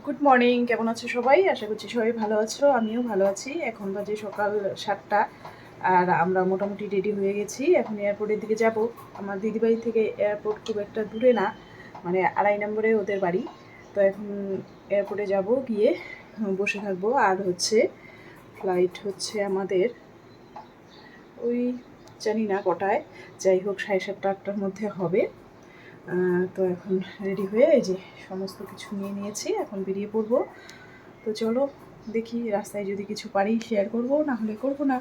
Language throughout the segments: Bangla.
গুড মর্নিং, কেমন আছো সবাই? আশা করছি সবাই ভালো আছো, আমিও ভালো আছি। এখন বাজে সকাল 7টা আর আমরা মোটামুটি রেডি হয়ে গেছি। এখন এয়ারপোর্টের দিকে যাব। আমার দিদিবাড়ি থেকে এয়ারপোর্ট খুব একটা দূরে না, মানে 2.5 নম্বরে ওদের বাড়ি। তো এখন এয়ারপোর্টে যাব, গিয়ে বসে থাকবো। আর হচ্ছে ফ্লাইট হচ্ছে আমাদের ওই জানি না কটায়, যাই হোক 7:30 8টার মধ্যে হবে। তো এখন রেডি হয়ে এই যে সমস্ত কিছু নিয়ে নিয়েছি, এখন বেরিয়ে পড়বো। তো চলো দেখি, রাস্তায় যদি কিছু পারি শেয়ার করব, না হলে করব না।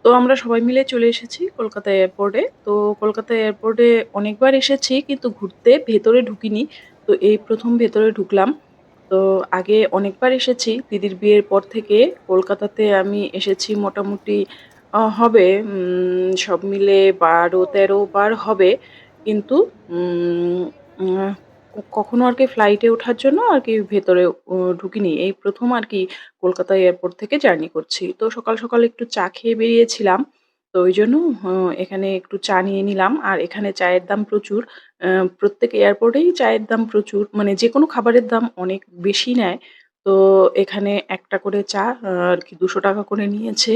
তো আমরা সবাই মিলে চলে এসেছি কলকাতা এয়ারপোর্টে। তো কলকাতা এয়ারপোর্টে অনেকবার এসেছি কিন্তু ঘুরতে ভেতরে ঢুকিনি। তো এই প্রথম ভেতরে ঢুকলাম। তো আগে অনেকবার এসেছি, দিদির বিয়ের পর থেকে কলকাতাতে আমি এসেছি মোটামুটি হবে সব মিলে 12-13 বার হবে। কিন্তু উম, আহ, কখনো আর কি ফ্লাইটে ওঠার জন্য আর কি ভেতরে ঢুকিনি, এই প্রথম আর কি কলকাতা এয়ারপোর্ট থেকে জার্নি করছি। তো সকাল সকাল একটু চা খেয়ে বেরিয়েছিলাম, তো ওই জন্য এখানে একটু চা নিয়ে নিলাম। আর এখানে চায়ের দাম প্রচুর, প্রত্যেক এয়ারপোর্টেই চায়ের দাম প্রচুর, মানে যে কোনো খাবারের দাম অনেক বেশি নেয়। তো এখানে একটা করে চা আর কি 200 টাকা করে নিয়েছে।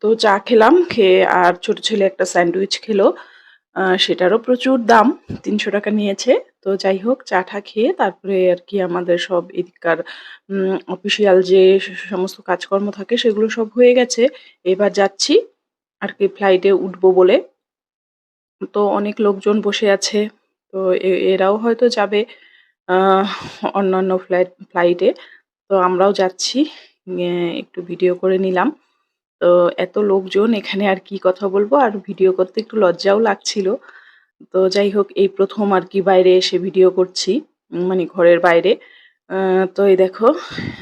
তো চা খেলাম, খেয়ে আর ছোট ছেলে একটা স্যান্ডউইচ খেলো, সেটারও প্রচুর দাম, 300 টাকা নিয়েছে। তো যাই হোক, চা-টা খেয়ে তারপরে আর কি আমাদের সব এদিককার অফিসিয়াল যে সমস্ত কাজকর্ম থাকে সেগুলো সব হয়ে গেছে। এবার যাচ্ছি আর কি ফ্লাইটে উঠবো বলে। তো অনেক লোকজন বসে আছে। তো এরাও হয়তো যাবে আহ, অন্যান্য ফ্লাইটে। তো আমরাও যাচ্ছি, একটু ভিডিও করে নিলাম। তো এত লোকজন এখানে আর কি কথা বলবো, আর ভিডিও করতে একটু লজ্জাও লাগছিল। তো যাই হোক, এই প্রথম আর কি বাইরে এসে ভিডিও করছি, মানে ঘরের বাইরে। তো এই দেখো,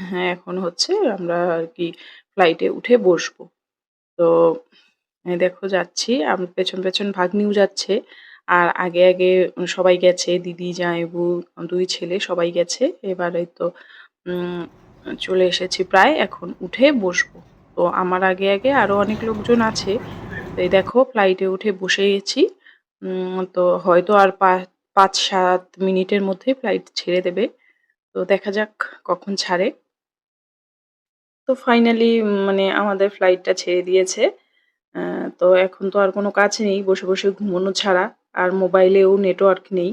হ্যাঁ, এখন হচ্ছে আমরা আর কি ফ্লাইটে উঠে বসবো। তো এই দেখো যাচ্ছি, পেছন পেছন ভাগ্নিও যাচ্ছে। আর আগে আগে সবাই গেছে, দিদি জামাইবু 2 ছেলে সবাই গেছে। এবার এই তো উম, চলে এসেছি প্রায়, এখন উঠে বসবো। তো আমার আগে আগে আরো অনেক লোকজন আছে। তো এই দেখো ফ্লাইটে উঠে বসে গেছি। তো হয়তো আর 5-7 মিনিটের মধ্যে ফ্লাইট ছেড়ে দেবে। তো দেখা যাক কখন ছাড়ে। তো ফাইনালি মানে আমাদের ফ্লাইটটা ছেড়ে দিয়েছে। তো এখন তো আর কোনো কাজ নেই, বসে বসে ঘুমানো ছাড়া। আর মোবাইলেও নেটওয়ার্ক নেই।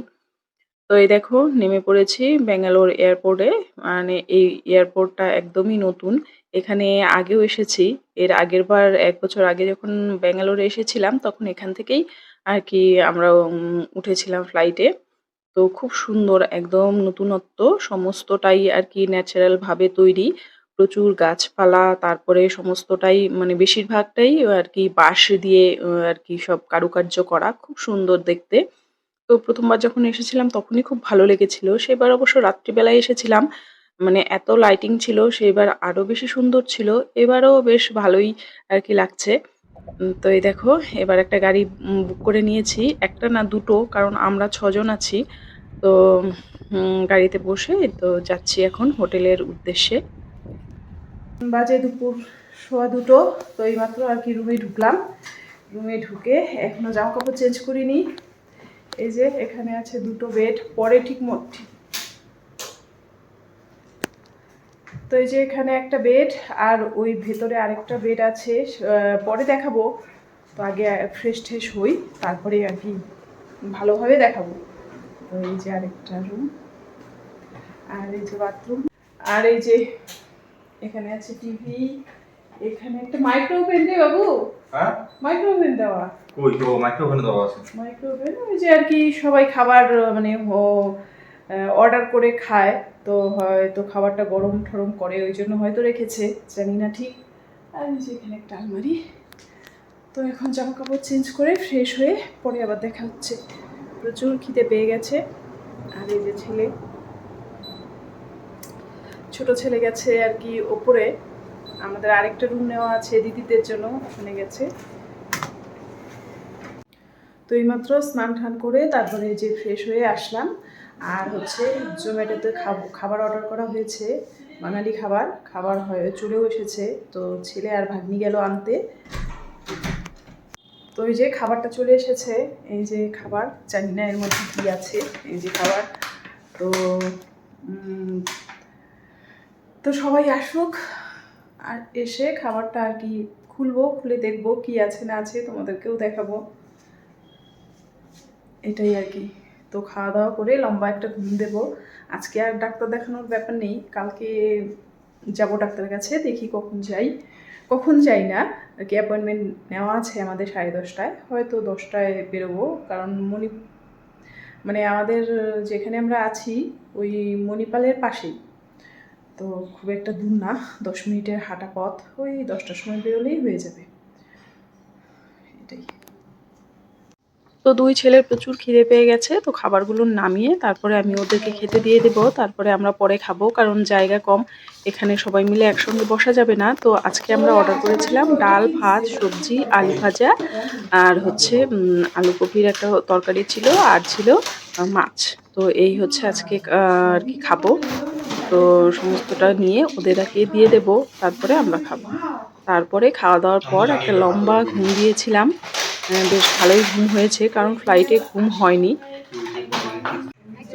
তো এই দেখো নেমে পড়েছি ব্যাঙ্গালোর এয়ারপোর্টে। মানে এই এয়ারপোর্টটা একদমই নতুন। এখানে আগেও এসেছি। এর আগের বার 1 বছর আগে যখন ব্যাঙ্গালোরে এসেছিলাম তখন এখান থেকেই আর কি আমরা উঠেছিলাম ফ্লাইটে। তো খুব সুন্দর, একদম নতুনত্ব, সমস্তটাই আর কি ন্যাচারাল ভাবে তৈরি। প্রচুর গাছপালা, তারপরে সমস্তটাই মানে বেশিরভাগটাই আর কি বাঁশ দিয়ে আর কি সব কারুকার্য করা, খুব সুন্দর দেখতে। তো প্রথমবার যখন এসেছিলাম তখনই খুব ভালো লেগেছিল। সেবার অবশ্য রাত্রিবেলায় এসেছিলাম, মানে এত লাইটিং ছিল, সেবার আরো বেশি সুন্দর ছিল। এবারও বেশ ভালোই আর কি লাগছে। তো এই দেখো, এবার একটা গাড়ি বুক করে নিয়েছি, একটা না দুটো, কারণ আমরা 6 জন আছি। তো গাড়িতে বসে তো যাচ্ছি এখন হোটেলের উদ্দেশ্যে। বাজে দুপুর 1:15। তো এইমাত্র আর কি রুমে ঢুকলাম। রুমে ঢুকে এখনো জামা কাপড় চেঞ্জ করিনি। এই যে এখানে আছে 2টো বেড, পরে ঠিক তো এই যে এখানে একটা বেড, আর ওই ভেতরে আরেকটা বেড আছে, পরে দেখাবো। তো আগে ফ্রেশ ট্রেশ হই, তারপরে আর কি ভালোভাবে দেখাবো। তো এই যে আরেকটা রুম, আর এই যে বাথরুম, আর এই যে এখানে আছে টিভি। এখানে একটা মাইক্রো ওভেন রে বাবু। হ্যাঁ, মাইক্রো ওভেন দেওয়া। কই তো মাইক্রো ওভেন দেওয়া আছে? মাইক্রো ওভেন, ওই যে আর কি সবাই খাবার মানে অর্ডার করে খায়। তো হয়তো খাবারটা গরম ঠরম করে, ওই জন্য হয়তো রেখেছে, জানি না ঠিক। আর এই যে এখানে একটা আলমারি। তো এখন জামা কাপড় চেঞ্জ করে ফ্রেশ হয়ে পরে আবার দেখা হচ্ছে। প্রচুর খিদে পেয়ে গেছে। আর এই যে ছেলে, ছোট ছেলে গেছে আর কি ওপরে। আমাদের আরেকটা রুম নেওয়া আছে দিদিদের জন্য, ওখানে গেছে। তো এইমাত্র স্নান টান করে তারপরে যে ফ্রেশ হয়ে আসলাম। আর হচ্ছে জোম্যাটোতে খাবার অর্ডার করা হয়েছে, বাঙালি খাবার। খাবার চলেও এসেছে। তো ছেলে আর ভাগ্নি গেল আনতে। তো এই যে খাবারটা চলে এসেছে। এই যে খাবার, জানি না এর মধ্যে কী আছে। এই যে খাবার। তো তো সবাই আসুক, আর এসে খাবারটা আর কি খুলবো, খুলে দেখবো কি আছে না আছে, তোমাদেরকেও দেখাবো, এটাই আর কি। তো খাওয়া দাওয়া করে লম্বা একটা ঘুম দেবো। আজকে আর ডাক্তার দেখানোর ব্যাপার নেই, কালকে যাব ডাক্তারের কাছে, দেখি কখন যাই। কখন যাই না আর কি, অ্যাপয়েন্টমেন্ট নেওয়া আছে আমাদের 10:30টায়, হয়তো 10টায় বেরোবো। কারণ মানে আমাদের যেখানে আমরা আছি ওই মণিপালের পাশেই, তো খুব একটা দূর না, 10 মিনিটের হাঁটা পথ, ওই 10টার সময় বেরোলেই হয়ে যাবে, এটাই। তো দুই ছেলের প্রচুর খিদে পেয়ে গেছে, তো খাবারগুলো নামিয়ে তারপরে আমি ওদেরকে খেতে দিয়ে দেবো, তারপরে আমরা পরে খাবো, কারণ জায়গা কম, এখানে সবাই মিলে একসঙ্গে বসা যাবে না। তো আজকে আমরা অর্ডার করেছিলাম ডাল, ভাত, সবজি, আলু ভাজা, আর হচ্ছে আলু কপির একটা তরকারি ছিল, আর ছিল মাছ। তো এই হচ্ছে আজকে আর কি খাবো। তো সমস্তটা নিয়ে ওদেরকে দিয়ে দেব, তারপরে আমরা খাবো। তারপরে খাওয়া দাওয়ার পর একটা লম্বা ঘুম দিয়েছিলাম, বেশ ভালোই ঘুম হয়েছে, কারণ ফ্লাইটে ঘুম হয়নি।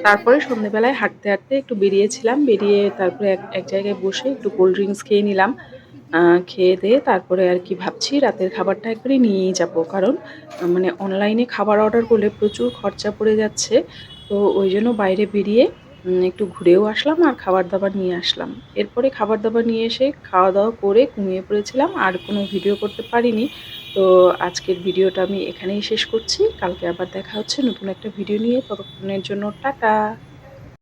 তারপরে সন্ধ্যেবেলায় হাঁটতে হাঁটতে একটু বেরিয়েছিলাম, বেরিয়ে তারপরে এক জায়গায় বসে একটু কোল্ড ড্রিঙ্কস খেয়ে নিলাম। খেয়ে দিয়ে তারপরে আর কি ভাবছি রাতের খাবারটা একবারে নিয়েই যাব, কারণ মানে অনলাইনে খাবার অর্ডার করলে প্রচুর খরচা পড়ে যাচ্ছে। তো ওই জন্য বাইরে বেরিয়ে একটু ঘুরেও আসলাম আর খাবার দাবার নিয়ে আসলাম। এরপরে খাবার দাবার নিয়ে এসে খাওয়া দাওয়া করে ঘুমিয়ে পড়েছিলাম, আর কোনো ভিডিও করতে পারিনি। তো আজকের ভিডিওটা আমি এখানেই শেষ করছি, কালকে আবার দেখা হচ্ছে নতুন একটা ভিডিও নিয়ে, ততক্ষণের জন্য টাটা।